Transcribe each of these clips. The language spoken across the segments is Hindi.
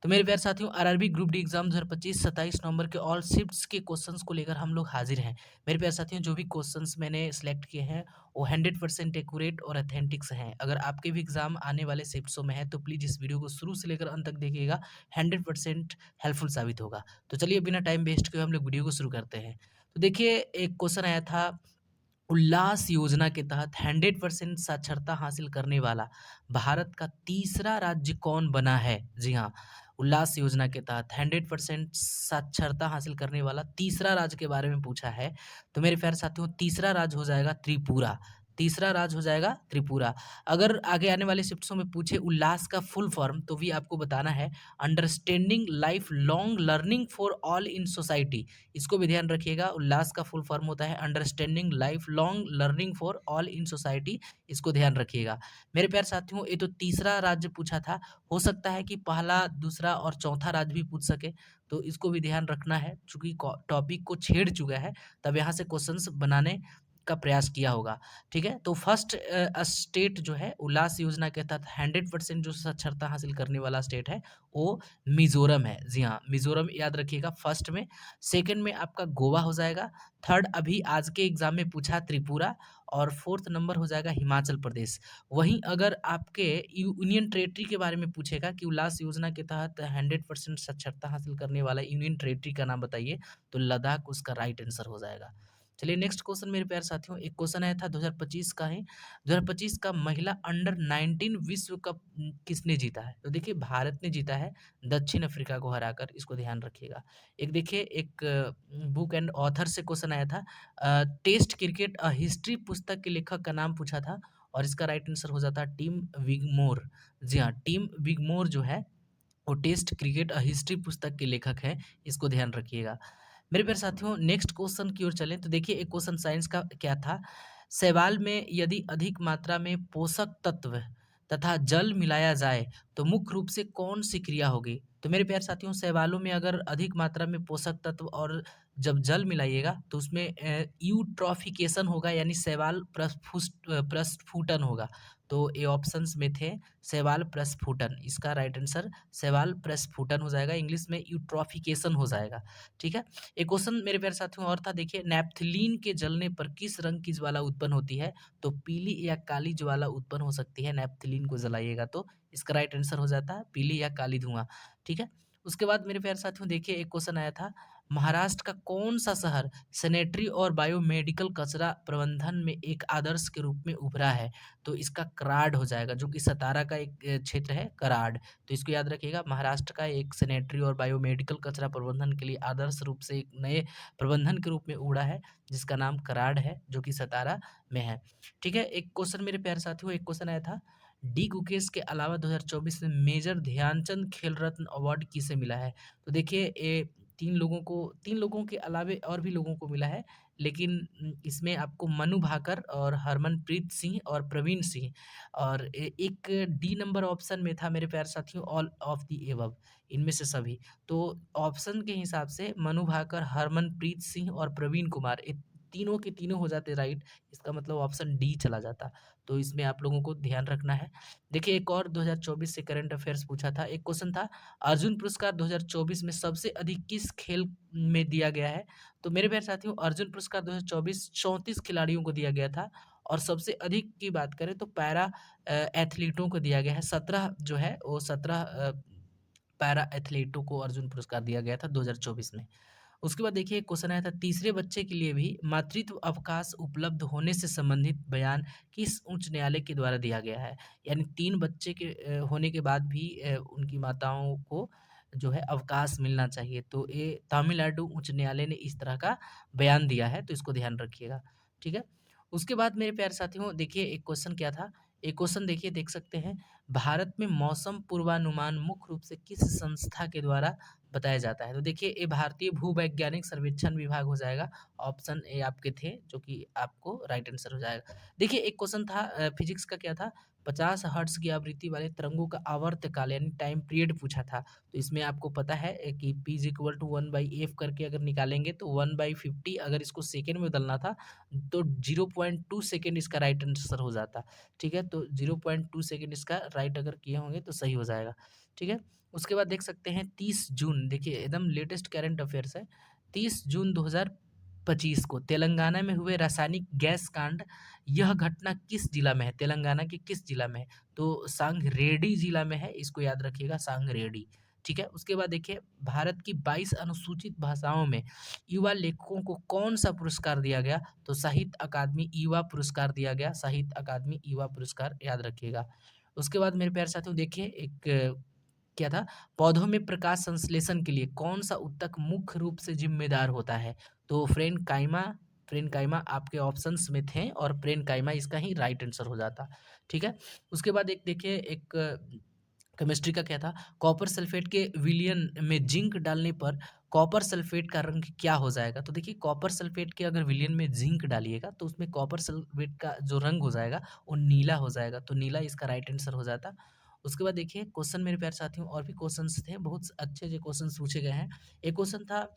तो मेरे प्यारे साथियों आरआरबी ग्रुप डी एग्जाम 2025 27 नवंबर के ऑल शिफ्ट्स के क्वेश्चंस को लेकर हम लोग हाजिर हैं। मेरे प्यारे साथियों जो भी क्वेश्चंस मैंने सिलेक्ट किए हैं वो 100% एक्यूरेट और ऑथेंटिक्स हैं। अगर आपके भी एग्जाम आने वाले शिफ्ट्सों में है तो प्लीज़ इस वीडियो को शुरू से लेकर अंत तक देखिएगा, 100% हेल्पफुल साबित होगा। तो चलिए बिना टाइम वेस्ट किए हम लोग वीडियो को शुरू करते हैं। तो देखिए एक क्वेश्चन आया था, उल्लास योजना के तहत 100% साक्षरता हासिल करने वाला भारत का तीसरा राज्य कौन बना है? जी हाँ, उल्लास योजना के तहत 100% साक्षरता हासिल करने वाला तीसरा राज्य के बारे में पूछा है। तो मेरे प्यारे साथियों तीसरा राज्य हो जाएगा त्रिपुरा। तीसरा राज्य हो जाएगा त्रिपुरा। अगर आगे आने वाले शिफ्ट्सों में पूछे उल्लास का फुल फॉर्म तो भी आपको बताना है, understanding life long learning for all in society. इसको भी ध्यान रखिएगा, उल्लास का फुल फॉर्म होता है understanding life long learning for all in society. इसको ध्यान रखिएगा। मेरे प्यारे साथियों ये तो तीसरा राज्य पूछा था, हो सकता है कि पहला दूसरा और चौथा राज्य भी पूछ सके, तो इसको भी ध्यान रखना है। चूंकि टॉपिक को छेड़ चुका है तब यहाँ से क्वेश्चंस बनाने का प्रयास किया होगा। ठीक है, तो फर्स्ट स्टेट जो है उल्लास योजना के तहत 100% जो साक्षरता हासिल करने वाला स्टेट है वो मिजोरम है। जी हाँ, मिजोरम याद रखिएगा फर्स्ट में। सेकंड में आपका गोवा हो जाएगा। थर्ड अभी आज के एग्जाम में पूछा त्रिपुरा। और फोर्थ नंबर हो जाएगा हिमाचल प्रदेश। वहीं अगर आपके यूनियन टेरेटरी के बारे में पूछेगा कि उल्लास योजना के तहत 100% साक्षरता हासिल करने वाला यूनियन टेरेटरी का नाम बताइए, तो लद्दाख उसका राइट आंसर हो जाएगा। चलिए नेक्स्ट क्वेश्चन मेरे प्यारे साथियों, एक क्वेश्चन आया था 2025 का है। 2025 का महिला अंडर 19 विश्व कप किसने जीता है? तो देखिए भारत ने जीता है दक्षिण अफ्रीका को हराकर, इसको ध्यान रखिएगा। एक देखिए एक बुक एंड ऑथर से क्वेश्चन आया था, टेस्ट क्रिकेट अ हिस्ट्री पुस्तक के लेखक का नाम पूछा था और इसका राइट आंसर हो जाता है टिम विगमोर। जी हाँ, टिम विगमोर जो है वो टेस्ट क्रिकेट अ हिस्ट्री पुस्तक के लेखक हैं, इसको ध्यान रखिएगा। मेरे प्यारे साथियों नेक्स्ट क्वेश्चन की ओर चलें तो देखिए एक क्वेश्चन साइंस का क्या था, शैवाल में यदि अधिक मात्रा में पोषक तत्व तथा जल मिलाया जाए तो मुख्य रूप से कौन सी क्रिया होगी? तो मेरे प्यारे साथियों शैवालों में अगर अधिक मात्रा में पोषक तत्व और जब जल मिलाइएगा तो उसमें यूट्रॉफिकेशन होगा, यानी शैवाल प्रस्फुटन होगा। तो ये ऑप्शंस में थे शैवाल प्रस्फुटन, इसका राइट आंसर शैवाल प्रस्फुटन हो जाएगा, इंग्लिश में यूट्रॉफिकेशन हो जाएगा। ठीक है, एक क्वेश्चन मेरे प्यारे साथियों और था, देखिए नैप्थलीन के जलने पर किस रंग की ज्वाला उत्पन्न होती है? तो पीली या काली ज्वाला उत्पन्न हो सकती है नैप्थलीन को जलाइएगा तो, इसका राइट आंसर हो जाता है पीली या काली धुआं। ठीक है, उसके बाद मेरे प्यारे साथियों देखिए एक क्वेश्चन आया था, महाराष्ट्र का कौन सा शहर सैनिटरी और बायोमेडिकल कचरा प्रबंधन में एक आदर्श के रूप में उभरा है? तो इसका कराड हो जाएगा, जो कि सतारा का एक क्षेत्र है कराड। तो इसको याद रखिएगा, महाराष्ट्र का एक सैनिटरी और बायोमेडिकल कचरा प्रबंधन के लिए आदर्श रूप से एक नए प्रबंधन के रूप में उड़ा है, जिसका नाम कराड है, जो कि सतारा में है। ठीक है, एक क्वेश्चन मेरे प्यारे साथियों, एक क्वेश्चन आया था, डी गुकेश के अलावा 2024 में मेजर ध्यानचंद खेल रत्न अवार्ड किसे मिला है? तो देखिए ये तीन लोगों के अलावे और भी लोगों को मिला है, लेकिन इसमें आपको मनु भाकर और हरमनप्रीत सिंह और प्रवीण सिंह, और एक डी नंबर ऑप्शन में था मेरे प्यारे साथियों ऑल ऑफ द एबव, इनमें से सभी। तो ऑप्शन के हिसाब से मनु भाकर, हरमनप्रीत सिंह और प्रवीण कुमार, ये तीनों के तीनों हो जाते राइट, इसका मतलब ऑप्शन डी चला जाता। तो इसमें आप लोगों को ध्यान रखना है। देखिए एक और 2024 से करंट अफेयर्स पूछा था, एक क्वेश्चन था, अर्जुन पुरस्कार 2024 में सबसे अधिक किस खेल में दिया गया है? तो मेरे प्यारे साथियों अर्जुन पुरस्कार 2024 34 खिलाड़ियों को दिया गया था, और सबसे अधिक की बात करें तो पैरा एथलीटों को दिया गया है। 17 जो है वो 17 पैरा एथलीटों को अर्जुन पुरस्कार दिया गया था 2024 में। उसके बाद देखिए क्वेश्चन आया था, तीसरे बच्चे के लिए भी मातृत्व अवकाश उपलब्ध होने से संबंधित बयान किस उच्च न्यायालय के द्वारा दिया गया है? यानी 3 बच्चे के होने के बाद भी उनकी माताओं को जो है अवकाश मिलना चाहिए, तो ये तमिलनाडु उच्च न्यायालय ने इस तरह का बयान दिया है, तो इसको ध्यान रखिएगा। ठीक है, उसके बाद मेरे प्यारे साथियों देखिए एक क्वेश्चन क्या था, एक क्वेश्चन देखिए देख सकते हैं, भारत में मौसम पूर्वानुमान मुख्य रूप से किस संस्था के द्वारा बताया जाता है? तो देखिए ये भारतीय भूवैज्ञानिक सर्वेक्षण विभाग हो जाएगा, ऑप्शन ए आपके थे जो कि आपको राइट आंसर हो जाएगा। देखिए एक क्वेश्चन था फिजिक्स का क्या था, 50 हर्ट्ज की आवृत्ति वाले तरंगों का आवर्तकाल यानी टाइम पीरियड पूछा था। तो इसमें आपको पता है कि p is equal to 1/f करके अगर निकालेंगे तो 1/50, अगर इसको सेकेंड में बदलना था तो 0.2 सेकेंड इसका राइट आंसर हो जाता। ठीक है, तो 0.2 सेकेंड इसका राइट अगर किए होंगे तो सही हो जाएगा। ठीक है, उसके बाद देख सकते हैं 30 जून, देखिए एकदम लेटेस्ट करंट अफेयर्स है। 30 जून 2025 को तेलंगाना में हुए रासायनिक गैस कांड, यह घटना किस जिला में है? तेलंगाना के किस जिला में है? तो सांगरेडी जिला में है, इसको याद रखिएगा, सांगरेडी। ठीक है? उसके बाद देखिए भारत की 22 अनुसूचित भाषाओं में युवा लेखकों को कौन-सा पुरस्कार दिया गया? तो साहित्य अकादमी युवा पुरस्कार दिया गया, साहित्य अकादमी युवा पुरस्कार याद रखिएगा। उसके बाद मेरे प्यारे साथियों देखिए एक क्या था, पौधों में प्रकाश संश्लेषण के लिए कौन-सा ऊतक मुख्य रूप से जिम्मेदार होता है? तो फ्रेनकाइमा आपके ऑप्शंस में थे और फ्रेनकाइमा इसका ही राइट आंसर हो जाता। ठीक है? उसके बाद एक देखिए एक केमिस्ट्री का क्या था, कॉपर सल्फेट के विलयन में जिंक डालने पर कॉपर सल्फेट का रंग क्या हो जाएगा? तो देखिए कॉपर सल्फेट के अगर विलयन में जिंक डालिएगा तो उसमें कॉपर सल्फेट का जो रंग हो जाएगा वो नीला हो जाएगा, तो नीला इसका राइट आंसर हो जाता। उसके बाद देखिए क्वेश्चन मेरे प्यारे साथियों और भी क्वेश्चंस थे, बहुत अच्छे क्वेश्चंस पूछे गए हैं। एक क्वेश्चन था,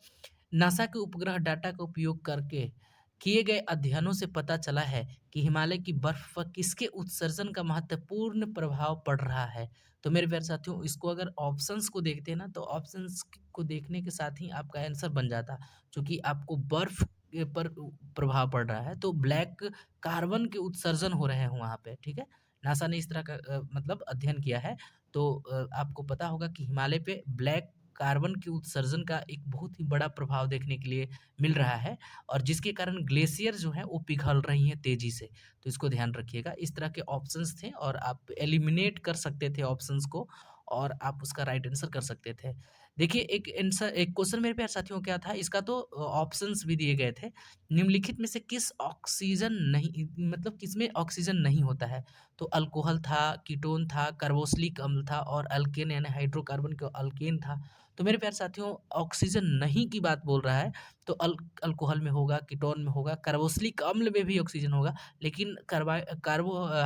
नासा के उपग्रह डाटा का उपयोग करके किए गए अध्ययनों से पता चला है कि हिमालय की बर्फ पर किसके उत्सर्जन का महत्वपूर्ण प्रभाव पड़ रहा है? तो मेरे प्यारे साथियों इसको अगर ऑप्शंस को देखते हैं ना तो ऑप्शंस को देखने के साथ ही आपका आंसर बन जाता, क्योंकि आपको बर्फ के पर प्रभाव पड़ रहा है तो ब्लैक कार्बन के उत्सर्जन हो रहे हैं वहाँ पे, ठीक है? नासा ने इस तरह का मतलब अध्ययन किया है, तो आपको पता होगा कि हिमालय पे ब्लैक कार्बन के उत्सर्जन का एक बहुत ही बड़ा प्रभाव देखने के लिए मिल रहा है और जिसके कारण ग्लेशियर जो है वो पिघल रही हैं तेजी से। तो इसको ध्यान रखिएगा। इस तरह के ऑप्शंस थे और आप एलिमिनेट कर सकते थे ऑप्शंस को और आप उसका राइट आंसर कर सकते थे। देखिए एक क्वेश्चन मेरे प्यारे साथियों क्या था, इसका तो ऑप्शंस भी दिए गए थे। निम्नलिखित में से किस ऑक्सीजन नहीं मतलब किसमें ऑक्सीजन नहीं होता है? तो अल्कोहल था, कीटोन था, कार्बोक्सिलिक अम्ल था और अल्केन यानी हाइड्रोकार्बन का अल्केन था। तो मेरे प्यारे साथियों ऑक्सीजन नहीं की बात बोल रहा है तो अल्कोहल में होगा, कीटोन में होगा, कार्बोक्सिलिक अम्ल में भी ऑक्सीजन होगा, लेकिन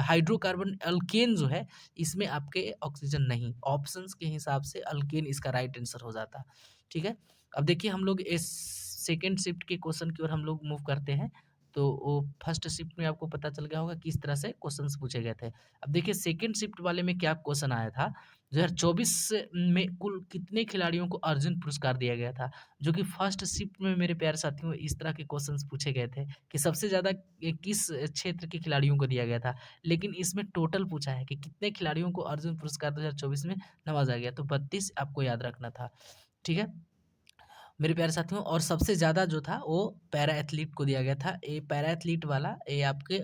हाइड्रोकार्बन अल्केन जो है इसमें आपके ऑक्सीजन नहीं। ऑप्शंस के हिसाब से अल्केन इसका राइट आंसर हो जाता। ठीक है? अब देखिए हम लोग इस सेकंड शिफ्ट के क्वेश्चन की ओर हम लोग मूव करते हैं। तो वो फर्स्ट शिफ्ट में आपको पता चल गया होगा किस तरह से क्वेश्चंस पूछे गए थे। अब देखिए सेकंड शिफ्ट वाले में क्या क्वेश्चन आया था, 2024 में कुल कितने खिलाड़ियों को अर्जुन पुरस्कार दिया गया था? जो कि फर्स्ट शिफ्ट में मेरे प्यारे साथियों इस तरह के क्वेश्चंस पूछे गए थे कि सबसे ज़्यादा किस क्षेत्र के खिलाड़ियों को दिया गया था। लेकिन इसमें टोटल पूछा है कि कितने खिलाड़ियों को अर्जुन पुरस्कार 2024 में नवाजा गया, तो 32 आपको याद रखना था। ठीक है? मेरे प्यारे साथियों और सबसे ज़्यादा जो था वो पैरा एथलीट को दिया गया था। ये पैरा एथलीट वाला ये आपके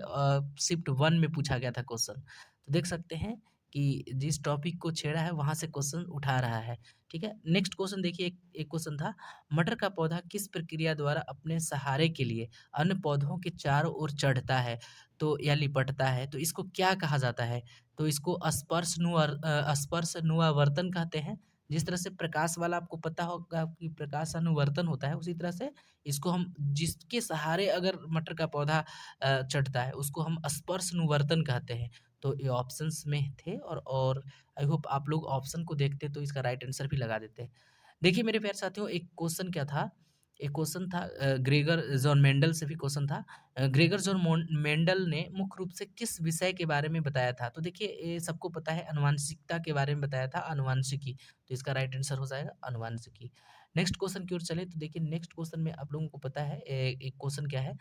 शिफ्ट 1 में पूछा गया था क्वेश्चन। तो देख सकते हैं कि जिस टॉपिक को छेड़ा है वहाँ से क्वेश्चन उठा रहा है। ठीक है? नेक्स्ट क्वेश्चन देखिए एक क्वेश्चन था, मटर का पौधा किस प्रक्रिया द्वारा अपने सहारे के लिए अन्य पौधों के चारों ओर चढ़ता है तो या लिपटता है? तो इसको क्या कहा जाता है? तो इसको स्पर्शनुआवर्तन कहते हैं। जिस तरह से प्रकाश वाला आपको पता होगा कि प्रकाश अनुवर्तन होता है, उसी तरह से इसको हम जिसके सहारे अगर मटर का पौधा चढ़ता है, उसको हम स्पर्शनुवर्तन कहते हैं। तो ये ऑप्शंस में थे और आई होप आप लोग ऑप्शन को देखते तो इसका राइट आंसर भी लगा देते। देखिए मेरे प्यारे साथियों एक क्वेश्चन क्या था, एक क्वेश्चन था ग्रेगर जॉन मेंडल से भी क्वेश्चन था। ग्रेगर जॉन मेंडल ने मुख्य रूप से किस विषय के बारे में बताया था? तो देखिए ये सबको पता है आनुवंशिकता के बारे में बताया था, आनुवंशिकी। तो इसका राइट आंसर हो जाएगा आनुवंशिकी। नेक्स्ट क्वेश्चन की ओर चले तो देखिए नेक्स्ट क्वेश्चन में आप लोगों को पता है एक क्वेश्चन क्या है,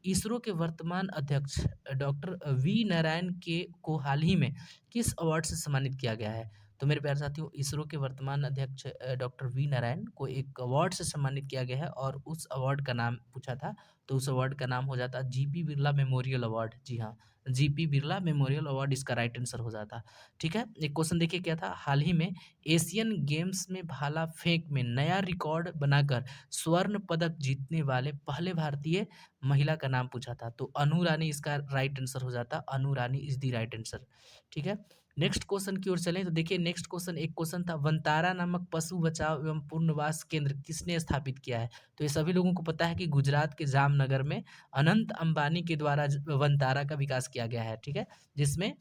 इसरो के वर्तमान अध्यक्ष डॉक्टर वी नारायण के को हाल ही में किस अवार्ड से सम्मानित किया गया है? तो मेरे प्यारे साथियों इसरो के वर्तमान अध्यक्ष डॉक्टर वी नारायण को एक अवार्ड से सम्मानित किया गया है और उस अवार्ड का नाम पूछा था, तो उस अवार्ड का नाम हो जाता जीपी बिरला मेमोरियल अवार्ड। जी हाँ, जीपी बिरला मेमोरियल अवार्ड इसका राइट आंसर हो जाता। ठीक है? एक क्वेश्चन देखिए क्या था, हाल ही में एशियन गेम्स में भाला फेंक में नया रिकॉर्ड बनाकर स्वर्ण पदक जीतने वाले पहले भारतीय महिला का नाम पूछा था, तो अनु रानी इसका राइट आंसर हो जाता। अनु रानी इज द राइट आंसर। ठीक है? नेक्स्ट क्वेश्चन की ओर चलें तो देखिए नेक्स्ट क्वेश्चन एक क्वेश्चन था, वनतारा नामक पशु बचाव एवं पुनर्वास केंद्र किसने स्थापित किया है? तो ये सभी लोगों को पता है कि गुजरात के जामनगर में अनंत अंबानी के द्वारा वनतारा का विकास किया गया है। ठीक है? जिसमें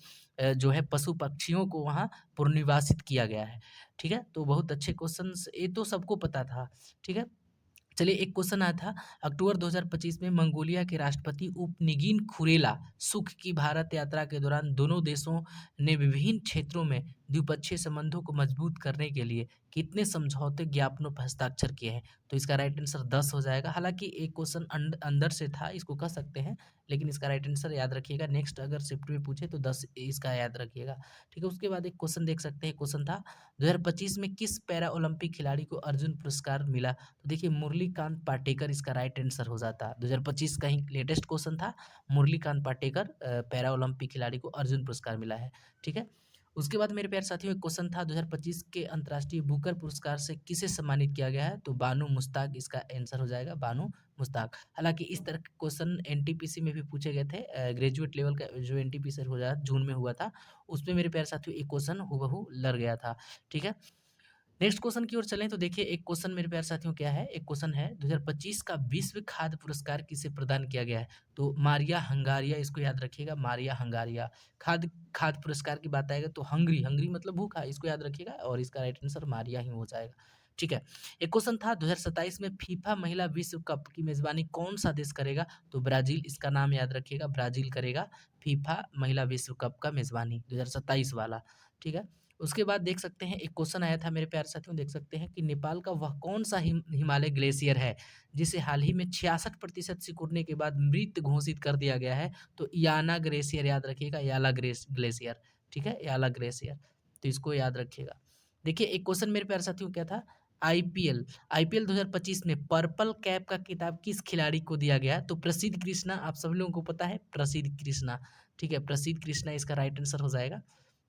जो है पशु पक्षियों को वहाँ पुनर्निवासित किया गया है। ठीक है? तो बहुत अच्छे क्वेश्चंस, ये तो सबको पता था। ठीक है? चलिए एक क्वेश्चन आया था, अक्टूबर 2025 में मंगोलिया के राष्ट्रपति उपनिगिन खुरेला सुख की भारत यात्रा के दौरान दोनों देशों ने विभिन्न क्षेत्रों में द्विपक्षीय संबंधों को मजबूत करने के लिए कितने समझौते ज्ञापनों पर हस्ताक्षर किए हैं? तो इसका राइट आंसर 10 हो जाएगा। हालाँकि एक क्वेश्चन अंदर से था, इसको कह सकते हैं, लेकिन इसका राइट आंसर याद रखिएगा। नेक्स्ट अगर शिफ्ट में पूछे तो 10 इसका याद रखिएगा। ठीक है, उसके बाद एक क्वेश्चन देख सकते हैं, क्वेश्चन था 2025 में किस पैरा ओलंपिक खिलाड़ी को अर्जुन पुरस्कार मिला? तो देखिए मुरलीकांत पाटेकर इसका राइट आंसर हो जाता। 2025 का ही लेटेस्ट क्वेश्चन था, मुरलीकांत पाटेकर पैरा ओलंपिक खिलाड़ी को अर्जुन पुरस्कार मिला है। ठीक है, उसके बाद मेरे प्यारे साथियों एक क्वेश्चन था 2025 के अंतर्राष्ट्रीय बुकर पुरस्कार से किसे सम्मानित किया गया है? तो बानू मुश्ताक इसका आंसर हो जाएगा, बानू मुश्ताक। हालाँकि इस तरह के क्वेश्चन एनटीपीसी में भी पूछे गए थे, ग्रेजुएट लेवल का जो एनटीपीसी हो रहा जून में हुआ था, उसमें मेरे प्यारे साथियों एक क्वेश्चन हूबहू लग गया था। ठीक है? नेक्स्ट क्वेश्चन की ओर चलें तो देखिए एक क्वेश्चन मेरे प्यारे साथियों क्या है, एक क्वेश्चन है 2025 का विश्व खाद्य पुरस्कार किसे प्रदान किया गया है? तो मारिया हंगारिया, इसको याद रखिएगा, मारिया हंगारिया। खाद्य खाद्य पुरस्कार की बात आएगा तो हंगरी, हंगरी मतलब भूखा, इसको याद रखिएगा और इसका राइट आंसर मारिया ही हो जाएगा। ठीक है, एक क्वेश्चन था 2027 में फीफा महिला विश्व कप की मेजबानी कौन सा देश करेगा? तो ब्राजील, इसका नाम याद रखिएगा, ब्राजील करेगा फीफा महिला विश्व कप का मेजबानी 2027 वाला। ठीक है, उसके बाद देख सकते हैं एक क्वेश्चन आया था मेरे प्यारे साथियों, देख सकते हैं कि नेपाल का वह कौन-सा हिमालय ग्लेशियर है, जिसे हाल ही में 66% सिकुड़ने के बाद मृत घोषित कर दिया गया है? तो याना ग्लेशियर याद रखिएगा, याला ग्लेशियर। ठीक है, याला ग्लेशियर। तो इसको याद रखिएगा। देखिए एक क्वेश्चन मेरे प्यारे साथियों क्या था, आईपीएल, आईपीएल 2025 में पर्पल कैप का खिताब किस खिलाड़ी को दिया गया? तो प्रसिद्ध कृष्णा, आप सभी लोगों को पता है, प्रसिद्ध कृष्णा। ठीक है, प्रसिद्ध कृष्णा इसका राइट आंसर हो जाएगा।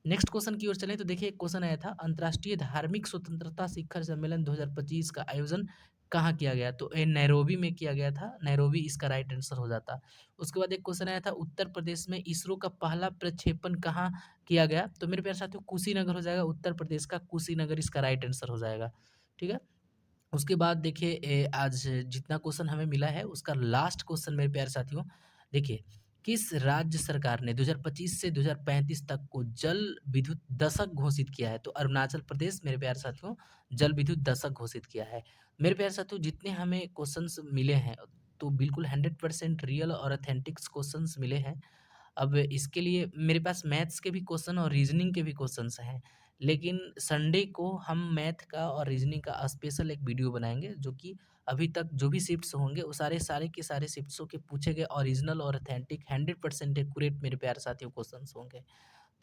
नेक्स्ट क्वेश्चन की ओर चलें तो देखिए एक क्वेश्चन आया था अंतर्राष्ट्रीय धार्मिक स्वतंत्रता शिखर सम्मेलन 2025 का आयोजन कहाँ किया गया? तो ये नैरोबी में किया गया था, नैरोबी इसका राइट आंसर हो जाता। उसके बाद एक क्वेश्चन आया था उत्तर प्रदेश में इसरो का पहला प्रक्षेपण कहाँ किया गया? तो मेरे प्यारे साथियों कुशीनगर हो जाएगा, उत्तर प्रदेश का कुशीनगर इसका राइट आंसर हो जाएगा। ठीक है, उसके बाद देखिए आज जितना क्वेश्चन हमें मिला है उसका लास्ट क्वेश्चन मेरे प्यारे साथियों, देखिए किस राज्य सरकार ने 2025 से 2035 तक को जल विद्युत दशक घोषित किया है? तो अरुणाचल प्रदेश मेरे प्यारे साथियों जल विद्युत दशक घोषित किया है। मेरे प्यारे साथियों जितने हमें क्वेश्चंस मिले हैं तो बिल्कुल 100% रियल और ऑथेंटिक्स क्वेश्चंस मिले हैं। अब इसके लिए मेरे पास मैथ्स के भी क्वेश्चन और रीजनिंग के भी क्वेश्चंस हैं। लेकिन संडे को हम मैथ का और रीजनिंग का स्पेशल एक वीडियो बनाएँगे, जो कि अभी तक जो भी शिफ्ट्स होंगे वो सारे के सारे शिफ्ट्सों के पूछे गए ओरिजिनल और ऑथेंटिक 100% एक्यूरेट मेरे प्यारे साथियों क्वेश्चंस होंगे।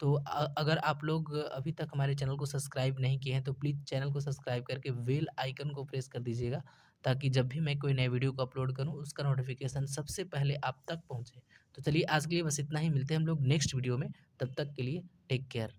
तो अगर आप लोग अभी तक हमारे चैनल को सब्सक्राइब नहीं किए हैं तो प्लीज़ चैनल को सब्सक्राइब करके बेल आइकन को प्रेस कर दीजिएगा, ताकि जब भी मैं कोई नए वीडियो को अपलोड करूँ उसका नोटिफ़िकेशन सबसे पहले आप तक पहुँचे। तो चलिए आज के लिए बस इतना ही, मिलते हैं हम लोग नेक्स्ट वीडियो में, तब तक के लिए टेक केयर।